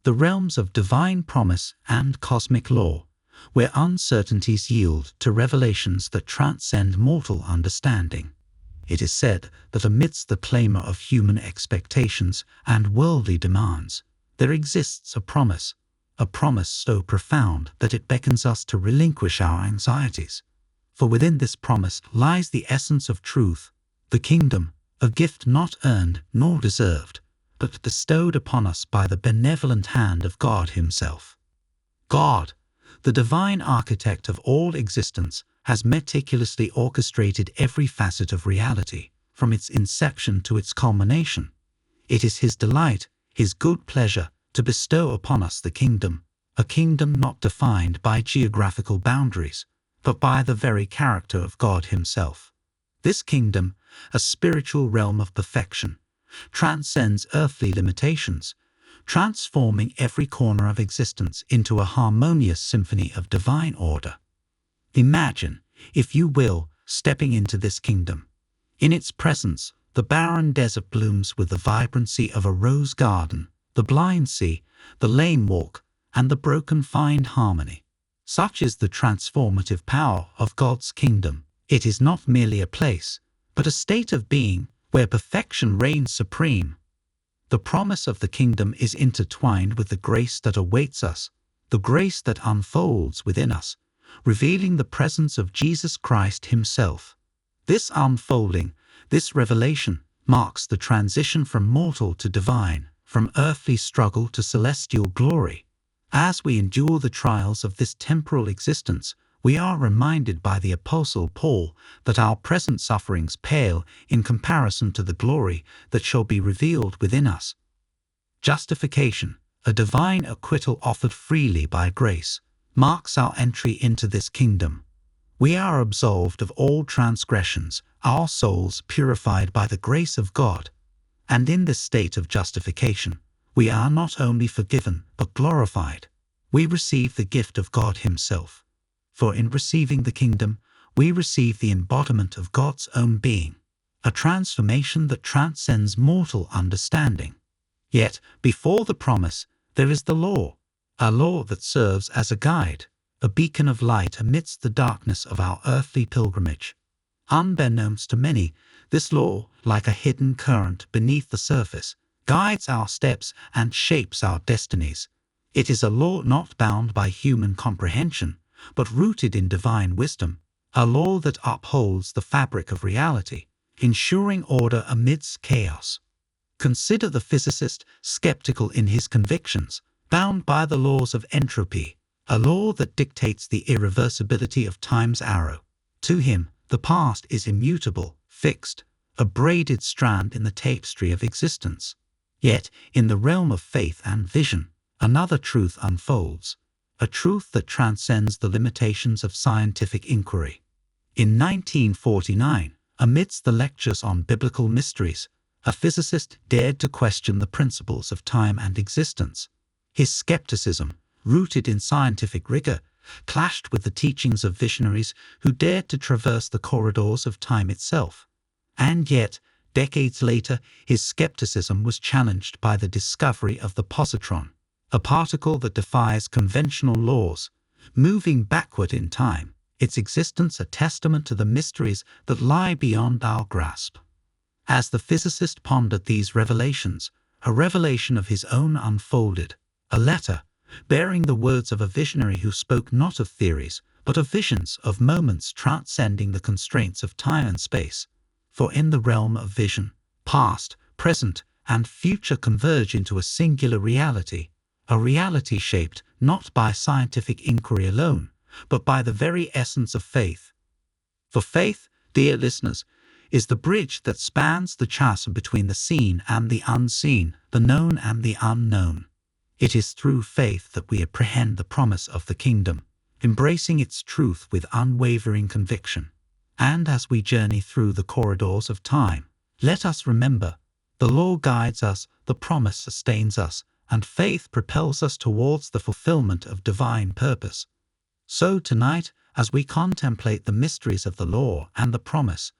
the realms of divine promise and cosmic law, where uncertainties yield to revelations that transcend mortal understanding. It is said that amidst the clamor of human expectations and worldly demands, there exists a promise so profound that it beckons us to relinquish our anxieties. For within this promise lies the essence of truth, the kingdom, a gift not earned nor deserved, but bestowed upon us by the benevolent hand of God Himself. God, the divine architect of all existence, has meticulously orchestrated every facet of reality, from its inception to its culmination. It is His delight, His good pleasure, to bestow upon us the kingdom, a kingdom not defined by geographical boundaries, but by the very character of God Himself. This kingdom, a spiritual realm of perfection, transcends earthly limitations, transforming every corner of existence into a harmonious symphony of divine order. Imagine, if you will, stepping into this kingdom. In its presence, the barren desert blooms with the vibrancy of a rose garden, the blind see, the lame walk, and the broken find harmony. Such is the transformative power of God's kingdom. It is not merely a place, but a state of being where perfection reigns supreme. The promise of the kingdom is intertwined with the grace that awaits us, the grace that unfolds within us, revealing the presence of Jesus Christ Himself. This unfolding, this revelation, marks the transition from mortal to divine, from earthly struggle to celestial glory. As we endure the trials of this temporal existence, we are reminded by the Apostle Paul that our present sufferings pale in comparison to the glory that shall be revealed within us. Justification, a divine acquittal offered freely by grace, marks our entry into this kingdom. We are absolved of all transgressions, our souls purified by the grace of God. And in this state of justification, we are not only forgiven but glorified. We receive the gift of God Himself. For in receiving the kingdom, we receive the embodiment of God's own being, a transformation that transcends mortal understanding. Yet, before the promise, there is the law, a law that serves as a guide, a beacon of light amidst the darkness of our earthly pilgrimage. Unbeknownst to many, this law, like a hidden current beneath the surface, guides our steps and shapes our destinies. It is a law not bound by human comprehension, but rooted in divine wisdom, a law that upholds the fabric of reality, ensuring order amidst chaos. Consider the physicist, skeptical in his convictions, bound by the laws of entropy, a law that dictates the irreversibility of time's arrow. To him, the past is immutable, fixed, a braided strand in the tapestry of existence. Yet, in the realm of faith and vision, another truth unfolds, a truth that transcends the limitations of scientific inquiry. In 1949, amidst the lectures on biblical mysteries, a physicist dared to question the principles of time and existence. His skepticism, rooted in scientific rigor, clashed with the teachings of visionaries who dared to traverse the corridors of time itself. And yet, decades later, his skepticism was challenged by the discovery of the positron, a particle that defies conventional laws, moving backward in time, its existence a testament to the mysteries that lie beyond our grasp. As the physicist pondered these revelations, a revelation of his own unfolded, a letter, bearing the words of a visionary who spoke not of theories, but of visions, of moments transcending the constraints of time and space. For in the realm of vision, past, present, and future converge into a singular reality, a reality shaped not by scientific inquiry alone, but by the very essence of faith. For faith, dear listeners, is the bridge that spans the chasm between the seen and the unseen, the known and the unknown. It is through faith that we apprehend the promise of the kingdom, embracing its truth with unwavering conviction. And as we journey through the corridors of time, let us remember, the law guides us, the promise sustains us, and faith propels us towards the fulfillment of divine purpose. So tonight, as we contemplate the mysteries of the law and the promise,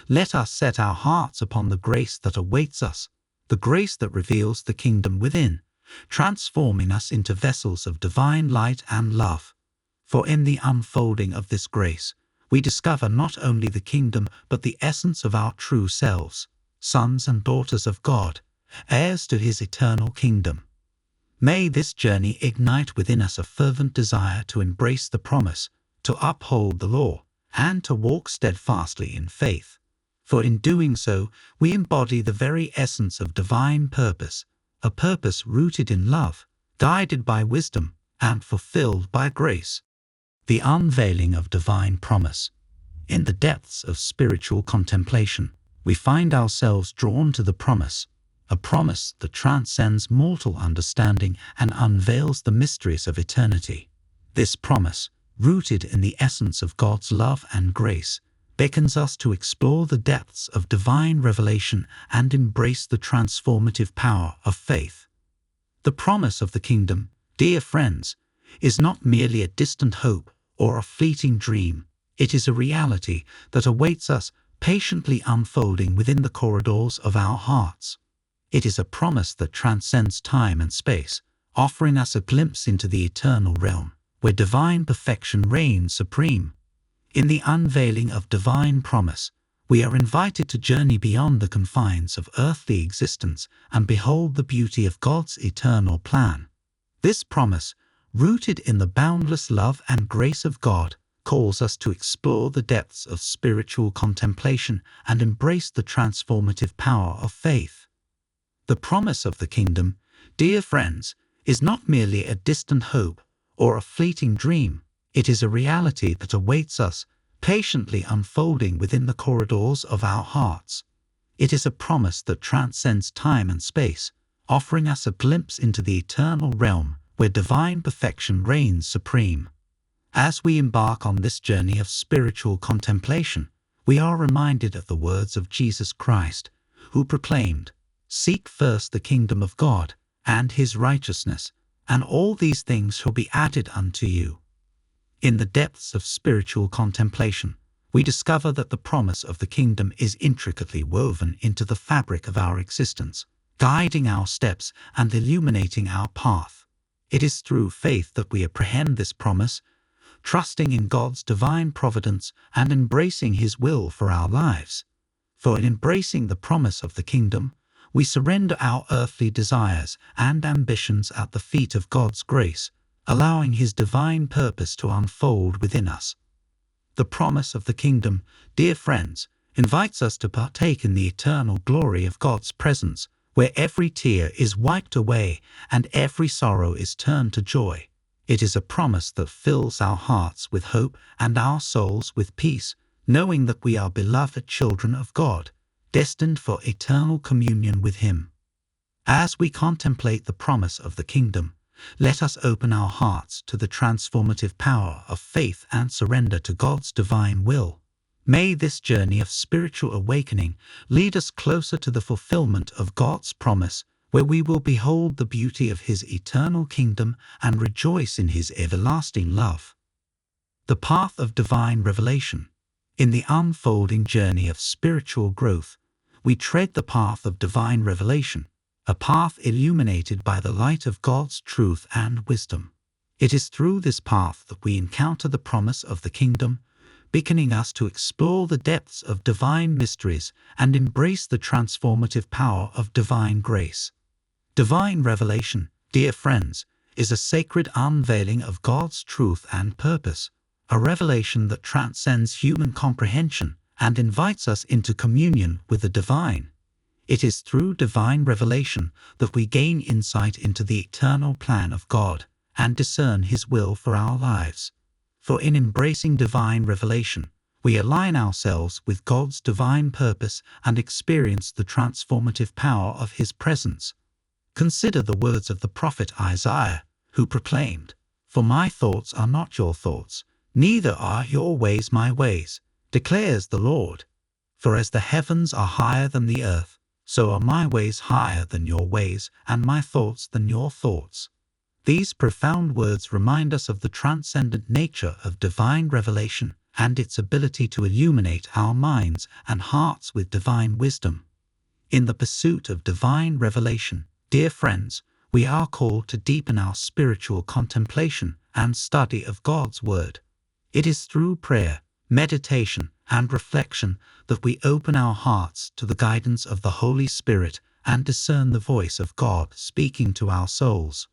let us set our hearts upon the grace that awaits us, the grace that reveals the kingdom within, transforming us into vessels of divine light and love. For in the unfolding of this grace, we discover not only the kingdom but the essence of our true selves, sons and daughters of God, heirs to his eternal kingdom. May this journey ignite within us a fervent desire to embrace the promise, to uphold the law, and to walk steadfastly in faith. For in doing so, we embody the very essence of divine purpose, a purpose rooted in love, guided by wisdom, and fulfilled by grace. The unveiling of divine promise. In the depths of spiritual contemplation, we find ourselves drawn to the promise, a promise that transcends mortal understanding and unveils the mysteries of eternity. This promise, rooted in the essence of God's love and grace, beckons us to explore the depths of divine revelation and embrace the transformative power of faith. The promise of the kingdom, dear friends, is not merely a distant hope or a fleeting dream. It is a reality that awaits us, patiently unfolding within the corridors of our hearts. It is a promise that transcends time and space, offering us a glimpse into the eternal realm, where divine perfection reigns supreme. In the unveiling of divine promise, we are invited to journey beyond the confines of earthly existence and behold the beauty of God's eternal plan. This promise, rooted in the boundless love and grace of God, calls us to explore the depths of spiritual contemplation and embrace the transformative power of faith. The promise of the kingdom, dear friends, is not merely a distant hope or a fleeting dream. It is a reality that awaits us, patiently unfolding within the corridors of our hearts. It is a promise that transcends time and space, offering us a glimpse into the eternal realm where divine perfection reigns supreme. As we embark on this journey of spiritual contemplation, we are reminded of the words of Jesus Christ, who proclaimed, "Seek first the kingdom of God and his righteousness, and all these things shall be added unto you." In the depths of spiritual contemplation, we discover that the promise of the kingdom is intricately woven into the fabric of our existence, guiding our steps and illuminating our path. It is through faith that we apprehend this promise, trusting in God's divine providence and embracing his will for our lives. For in embracing the promise of the kingdom, we surrender our earthly desires and ambitions at the feet of God's grace, allowing his divine purpose to unfold within us. The promise of the kingdom, dear friends, invites us to partake in the eternal glory of God's presence, where every tear is wiped away and every sorrow is turned to joy. It is a promise that fills our hearts with hope and our souls with peace, knowing that we are beloved children of God, destined for eternal communion with him. As we contemplate the promise of the kingdom, let us open our hearts to the transformative power of faith and surrender to God's divine will. May this journey of spiritual awakening lead us closer to the fulfillment of God's promise, where we will behold the beauty of his eternal kingdom and rejoice in his everlasting love. The path of divine revelation. In the unfolding journey of spiritual growth, we tread the path of divine revelation, a path illuminated by the light of God's truth and wisdom. It is through this path that we encounter the promise of the kingdom, beckoning us to explore the depths of divine mysteries and embrace the transformative power of divine grace. Divine revelation, dear friends, is a sacred unveiling of God's truth and purpose, a revelation that transcends human comprehension and invites us into communion with the divine. It is through divine revelation that we gain insight into the eternal plan of God and discern his will for our lives. For in embracing divine revelation, we align ourselves with God's divine purpose and experience the transformative power of his presence. Consider the words of the prophet Isaiah, who proclaimed, "For my thoughts are not your thoughts, neither are your ways my ways, declares the Lord. For as the heavens are higher than the earth, so are my ways higher than your ways, and my thoughts than your thoughts." These profound words remind us of the transcendent nature of divine revelation and its ability to illuminate our minds and hearts with divine wisdom. In the pursuit of divine revelation, dear friends, we are called to deepen our spiritual contemplation and study of God's Word. It is through prayer, meditation, and reflection that we open our hearts to the guidance of the Holy Spirit and discern the voice of God speaking to our souls.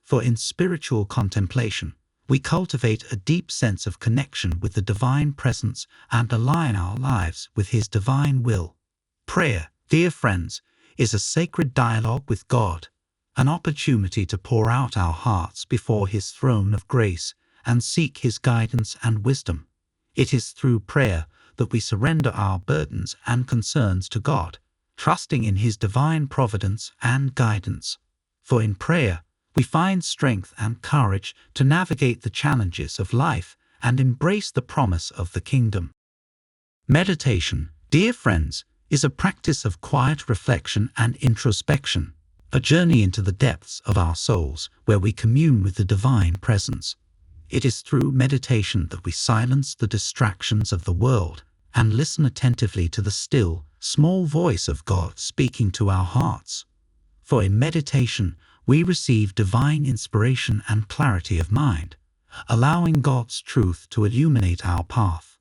For in spiritual contemplation, we cultivate a deep sense of connection with the divine presence and align our lives with His divine will. Prayer, dear friends, is a sacred dialogue with God, an opportunity to pour out our hearts before His throne of grace and seek His guidance and wisdom. It is through prayer that we surrender our burdens and concerns to God, trusting in His divine providence and guidance. For in prayer, we find strength and courage to navigate the challenges of life and embrace the promise of the kingdom. Meditation, dear friends, is a practice of quiet reflection and introspection, a journey into the depths of our souls where we commune with the divine presence. It is through meditation that we silence the distractions of the world and listen attentively to the still, small voice of God speaking to our hearts. For in meditation, we receive divine inspiration and clarity of mind, allowing God's truth to illuminate our path.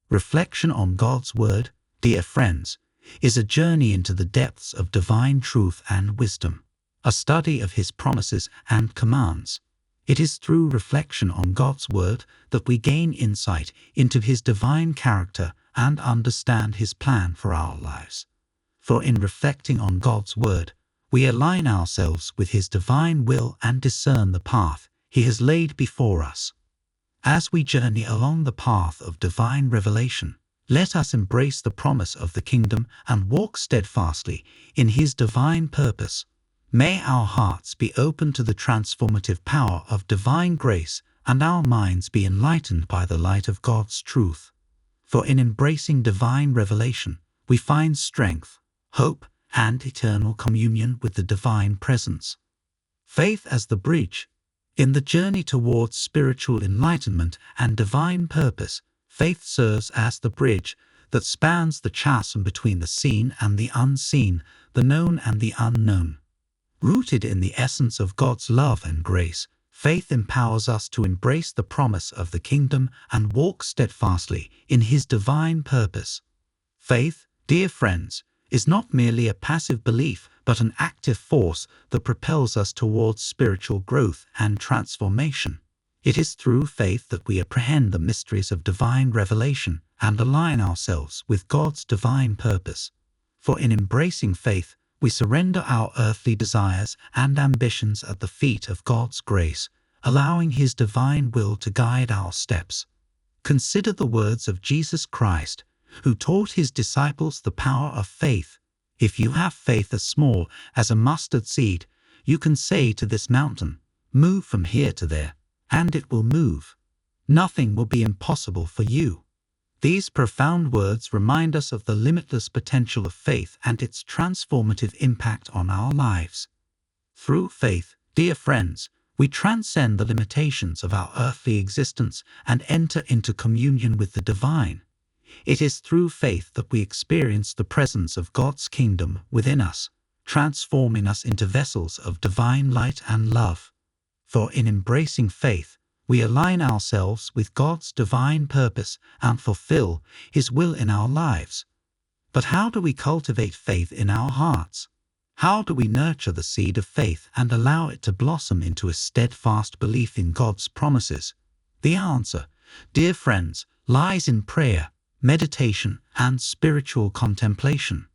Reflection on God's Word, dear friends, is a journey into the depths of divine truth and wisdom, a study of His promises and commands. It is through reflection on God's Word that we gain insight into His divine character and understand His plan for our lives. For in reflecting on God's Word, we align ourselves with His divine will and discern the path He has laid before us. As we journey along the path of divine revelation, let us embrace the promise of the kingdom and walk steadfastly in His divine purpose. May our hearts be open to the transformative power of divine grace and our minds be enlightened by the light of God's truth. For in embracing divine revelation, we find strength, hope, and eternal communion with the divine presence. Faith as the bridge. In the journey towards spiritual enlightenment and divine purpose, faith serves as the bridge that spans the chasm between the seen and the unseen, the known and the unknown. Rooted in the essence of God's love and grace, faith empowers us to embrace the promise of the kingdom and walk steadfastly in His divine purpose. Faith, dear friends, is not merely a passive belief but an active force that propels us towards spiritual growth and transformation. It is through faith that we apprehend the mysteries of divine revelation and align ourselves with God's divine purpose. For in embracing faith, we surrender our earthly desires and ambitions at the feet of God's grace, allowing His divine will to guide our steps. Consider the words of Jesus Christ, who taught His disciples the power of faith. If you have faith as small as a mustard seed, you can say to this mountain, "Move from here to there," and it will move. Nothing will be impossible for you. These profound words remind us of the limitless potential of faith and its transformative impact on our lives. Through faith, dear friends, we transcend the limitations of our earthly existence and enter into communion with the divine. It is through faith that we experience the presence of God's kingdom within us, transforming us into vessels of divine light and love. For in embracing faith, we align ourselves with God's divine purpose and fulfill His will in our lives. But how do we cultivate faith in our hearts? How do we nurture the seed of faith and allow it to blossom into a steadfast belief in God's promises? The answer, dear friends, lies in prayer, meditation, and spiritual contemplation.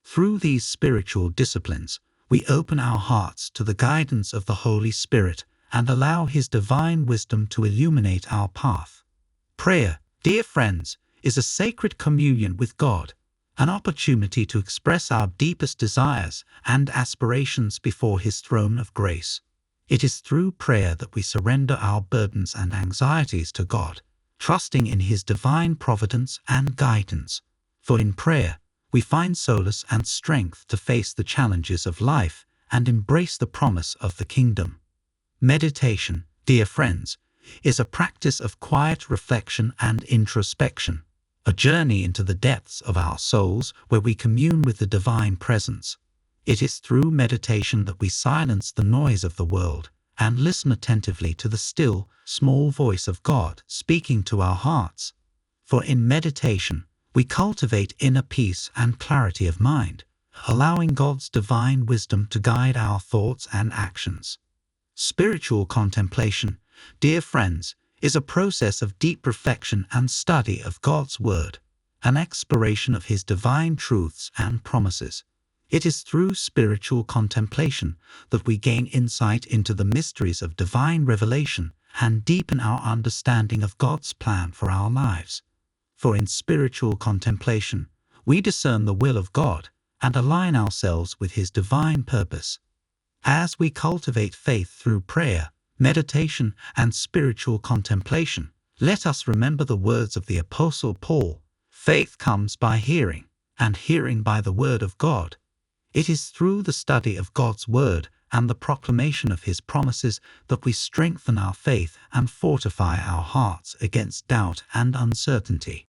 Through these spiritual disciplines, we open our hearts to the guidance of the Holy Spirit and allow His divine wisdom to illuminate our path. Prayer, dear friends, is a sacred communion with God, an opportunity to express our deepest desires and aspirations before His throne of grace. It is through prayer that we surrender our burdens and anxieties to God, trusting in His divine providence and guidance. For in prayer, we find solace and strength to face the challenges of life and embrace the promise of the kingdom. Meditation, dear friends, is a practice of quiet reflection and introspection, a journey into the depths of our souls where we commune with the divine presence. It is through meditation that we silence the noise of the world and listen attentively to the still, small voice of God speaking to our hearts. For in meditation, we cultivate inner peace and clarity of mind, allowing God's divine wisdom to guide our thoughts and actions. Spiritual contemplation, dear friends, is a process of deep reflection and study of God's Word, an exploration of His divine truths and promises. It is through spiritual contemplation that we gain insight into the mysteries of divine revelation and deepen our understanding of God's plan for our lives. For in spiritual contemplation, we discern the will of God and align ourselves with His divine purpose. As we cultivate faith through prayer, meditation, and spiritual contemplation, let us remember the words of the Apostle Paul: "Faith comes by hearing, and hearing by the word of God." It is through the study of God's Word and the proclamation of His promises that we strengthen our faith and fortify our hearts against doubt and uncertainty.